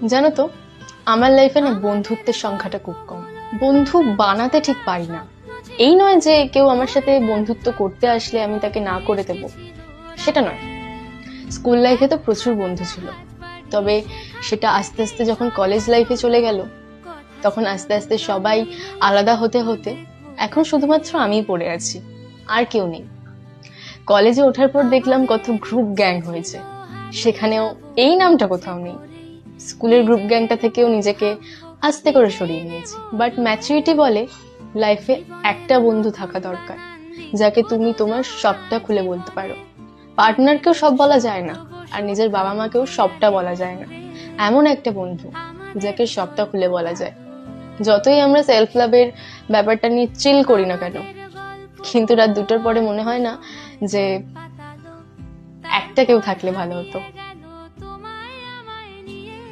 জানো তো, আমার লাইফে না বন্ধুত্বের সংখ্যাটা খুব কম। বন্ধু বানাতে ঠিক পারি না। এই নয় যে কেউ আমার সাথে বন্ধুত্ব করতে আসলে আমি তাকে না করে দেব, সেটা নয়। স্কুল লাইফে তো প্রচুর বন্ধু ছিল, তবে সেটা আস্তে আস্তে যখন কলেজ লাইফে চলে গেল, তখন আস্তে আস্তে সবাই আলাদা হতে হতে এখন শুধুমাত্র আমিই পড়ে আছি, আর কেউ নেই। কলেজে ওঠার পর দেখলাম কত গ্রুপ গ্যাং হয়েছে, সেখানেও এই নামটা কোথাও নেই। স্কুলের গ্রুপ গ্যাংটা থেকেও নিজেকে আস্তে করে সরিয়ে নিয়েছি। বাট ম্যাচুরিটি বলে লাইফে একটা বন্ধু থাকা দরকার, যাকে তুমি তোমার সবটা খুলে বলতে পারো। পার্টনারকেও সব বলা যায় না, আর নিজের বাবা মাকেও সবটা বলা যায় না। এমন একটা বন্ধু যাকে সবটা খুলে বলা যায়। যতই আমরা সেলফ লাভের ব্যাপারটা নিয়ে চিল করি না কেন, কিন্তু রাত 2টার পরে মনে হয় না যে একটা কেউ থাকলে ভালো হতো।